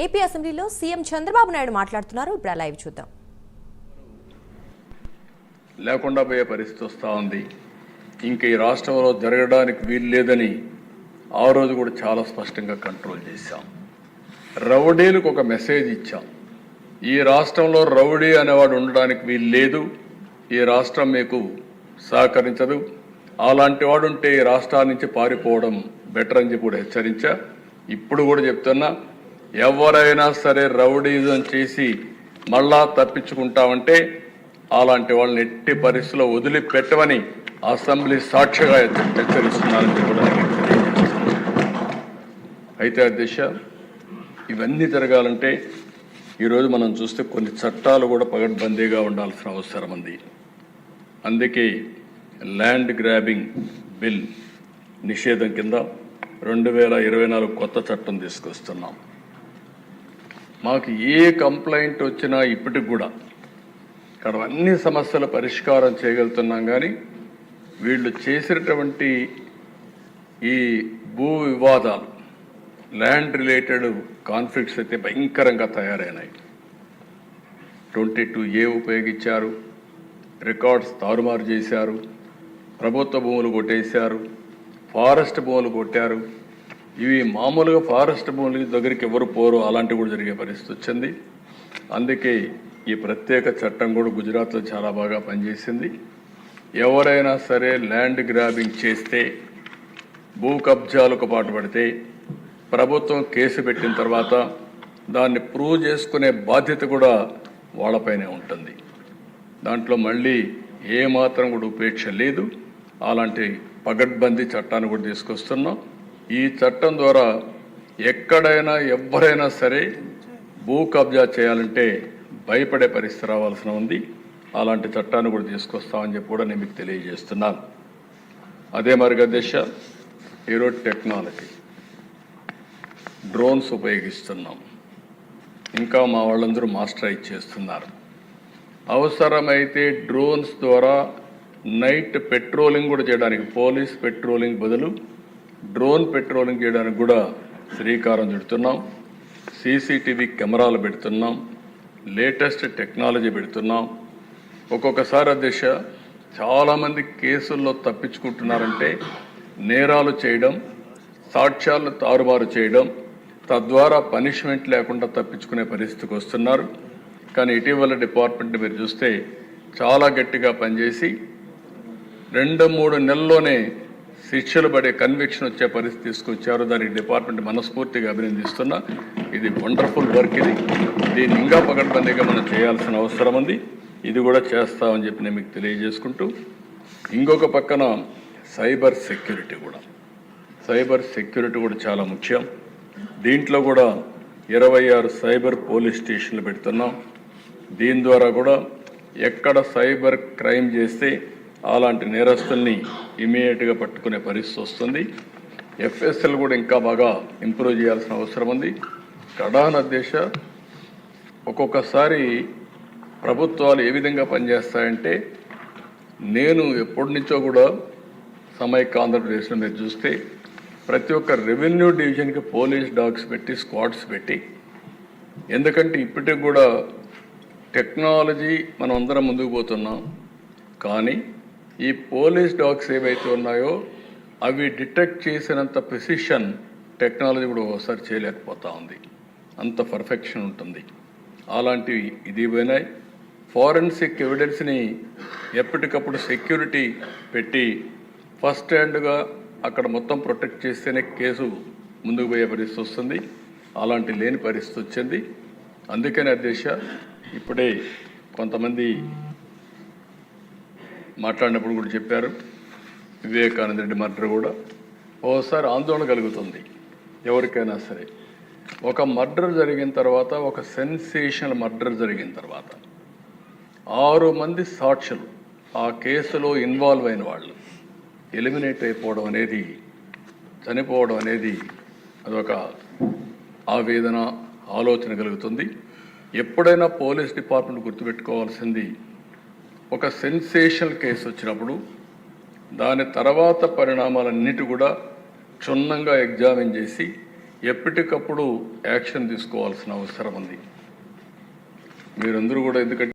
AP అసెంబ్లీలో CM Chandrababu Naidu మాట్లాడుతున్నారు. ఇప్పుడు లైవ్ చూద్దాం. లేకుండా పోయే పరిస్థితి వస్తూ ఉంది. ఇంక ఈ రాష్ట్రంలో జరగడానికి వీలు లేదని ఆ రోజు కూడా చాలా స్పష్టంగా కంట్రోల్ చేశాం. రౌడీలకు ఒక మెసేజ్ ఇచ్చాం. ఈ రాష్ట్రంలో రౌడీ అనేవాడు ఉండడానికి వీలు లేదు. ఈ రాష్ట్రం మీకు సహకరించదు. అలాంటి వాడు ఉంటే ఈ రాష్ట్రాల నుంచి పారిపోవడం బెటర్ అని చెప్పి కూడా హెచ్చరించా. ఇప్పుడు కూడా చెప్తున్నా, ఎవరైనా సరే రౌడీజం చేసి మళ్ళా తప్పించుకుంటామంటే అలాంటి వాళ్ళని ఎట్టి పరిస్థితుల్లో వదిలిపెట్టమని అసెంబ్లీ సాక్షిగా హెచ్చరిస్తున్నారని కూడా అయితే అధ్యక్ష, ఇవన్నీ జరగాలంటే ఈరోజు మనం చూస్తే కొన్ని చట్టాలు కూడా పగడ్బందీగా ఉండాల్సిన అవసరం ఉంది. అందుకే ల్యాండ్ గ్రాబింగ్ బిల్ నిషేధం కింద 2024 కొత్త చట్టం తీసుకొస్తున్నాం. మాకు ఏ కంప్లైంట్ వచ్చినా ఇప్పటికి కూడా ఇక్కడ అన్ని సమస్యల పరిష్కారం చేయగలుగుతున్నాం. కానీ వీళ్ళు చేసినటువంటి ఈ భూ వివాదాలు, ల్యాండ్ రిలేటెడ్ కాన్ఫ్లిక్ట్స్ అయితే భయంకరంగా తయారైనాయి. 22A ఉపయోగించారు, రికార్డ్స్ తారుమారు చేశారు, ప్రభుత్వ భూములు కొట్టేశారు, ఫారెస్ట్ భూములు కొట్టారు. ఇవి మామూలుగా ఫారెస్ట్ భూముల దగ్గరికి ఎవరు పోరు, అలాంటివి కూడా జరిగే పరిస్థితి వచ్చింది. అందుకే ఈ ప్రత్యేక చట్టం కూడా గుజరాత్లో చాలా బాగా పనిచేసింది. ఎవరైనా సరే ల్యాండ్ గ్రాబింగ్ చేస్తే, భూ కబ్జాలకు పాటుపడితే ప్రభుత్వం కేసు పెట్టిన తర్వాత దాన్ని ప్రూవ్ చేసుకునే బాధ్యత కూడా వాళ్ళపైనే ఉంటుంది. దాంట్లో మళ్ళీ ఏమాత్రం కూడా ఉపేక్ష లేదు. అలాంటి పగడ్బందీ చట్టాన్ని కూడా తీసుకొస్తున్నాం. ఈ చట్టం ద్వారా ఎక్కడైనా ఎవరైనా సరే భూ కబ్జా చేయాలంటే భయపడే పరిస్థితి రావాల్సిన ఉంది. అలాంటి చట్టాన్ని కూడా తీసుకొస్తామని చెప్పి కూడా నేను మీకు తెలియజేస్తున్నాను. అదే మరిగా దిశ, ఈరోజు టెక్నాలజీ డ్రోన్స్ ఉపయోగిస్తున్నాం. ఇంకా మా వాళ్ళందరూ మాస్టరైజ్ చేస్తున్నారు. అవసరమైతే డ్రోన్స్ ద్వారా నైట్ పెట్రోలింగ్ కూడా చేయడానికి, పోలీస్ పెట్రోలింగ్ బదులు డ్రోన్ పెట్రోలింగ్ చేయడానికి కూడా శ్రీకారం చుడుతున్నాం. CCTV కెమెరాలు పెడుతున్నాం, లేటెస్ట్ టెక్నాలజీ పెడుతున్నాం. ఒక్కొక్కసారి దిశ చాలామంది కేసుల్లో తప్పించుకుంటున్నారంటే నేరాలు చేయడం, సాక్ష్యాలను తారుమారు చేయడం, తద్వారా పనిష్మెంట్ లేకుండా తప్పించుకునే పరిస్థితికి వస్తున్నారు. కానీ ఇటీవల డిపార్ట్మెంట్ మీరు చూస్తే చాలా గట్టిగా పనిచేసి 2-3 నెలల్లోనే శిక్షలు పడే కన్విక్షన్ వచ్చే పరిస్థితి తీసుకొచ్చారు. దానికి డిపార్ట్మెంట్ మనస్ఫూర్తిగా అభినందిస్తున్నా. ఇది వండర్ఫుల్ వర్క్. దీన్ని ఇంకా పకడ్బందీగా మనం చేయాల్సిన అవసరం ఉంది. ఇది కూడా చేస్తామని చెప్పి నేను మీకు తెలియజేసుకుంటూ, ఇంకొక పక్కన సైబర్ సెక్యూరిటీ కూడా చాలా ముఖ్యం. దీంట్లో కూడా 26 సైబర్ పోలీస్ స్టేషన్లు పెడుతున్నాం. దీని ద్వారా కూడా ఎక్కడ సైబర్ క్రైమ్ చేస్తే అలాంటి నేరస్తుల్ని ఇమీడియట్గా పట్టుకునే పరిస్థితి వస్తుంది. FSL కూడా ఇంకా బాగా ఇంప్రూవ్ చేయాల్సిన అవసరం ఉంది. కడాన దేశ ఒక్కొక్కసారి ప్రభుత్వాలు ఏ విధంగా పనిచేస్తాయంటే, నేను ఎప్పటి నుంచో కూడా సమైక్య ఆంధ్రప్రదేశ్లో మీరు చూస్తే ప్రతి ఒక్క రెవెన్యూ డివిజన్కి పోలీస్ డాగ్స్ పెట్టి, స్క్వాడ్స్ పెట్టి, ఎందుకంటే ఇప్పటికి కూడా టెక్నాలజీ మనం అందరం ముందుకు పోతున్నాం. కానీ ఈ పోలీస్ డాగ్స్ ఏవైతే ఉన్నాయో అవి డిటెక్ట్ చేసినంత ప్రిసిషన్ టెక్నాలజీ కూడా ఒకసారి చేయలేకపోతూ ఉంది. అంత పర్ఫెక్షన్ ఉంటుంది. అలాంటివి ఇది పోయినాయి. ఫారెన్సిక్ ఎవిడెన్స్ని ఎప్పటికప్పుడు సెక్యూరిటీ పెట్టి ఫస్ట్ హ్యాండ్గా అక్కడ మొత్తం ప్రొటెక్ట్ చేస్తేనే కేసు ముందుకు పోయే పరిస్థితి వస్తుంది. అలాంటి లేని పరిస్థితి వచ్చింది. అందుకనే అధ్యక్ష, ఇప్పుడే కొంతమంది మాట్లాడినప్పుడు కూడా చెప్పారు, వివేకానంద రెడ్డి మర్డర్ కూడా ఓసారి ఆందోళన కలుగుతుంది ఎవరికైనా సరే. ఒక మర్డర్ జరిగిన తర్వాత, ఒక సెన్సేషనల్ మర్డర్ జరిగిన తర్వాత 6 మంది సాక్షులు ఆ కేసులో ఇన్వాల్వ్ అయిన వాళ్ళు ఎలిమినేట్ అయిపోవడం అనేది, చనిపోవడం అనేది అదొక ఆవేదన, ఆలోచన కలుగుతుంది. ఎప్పుడైనా పోలీస్ డిపార్ట్మెంట్ గుర్తుపెట్టుకోవాల్సింది, ఒక సెన్సేషనల్ కేసు వచ్చినప్పుడు దాని తర్వాత పరిణామాలన్నిటి కూడా క్షుణ్ణంగా ఎగ్జామిన్ చేసి ఎప్పటికప్పుడు యాక్షన్ తీసుకోవాల్సిన అవసరం ఉంది. మీరందరూ కూడా ఎందుకంటే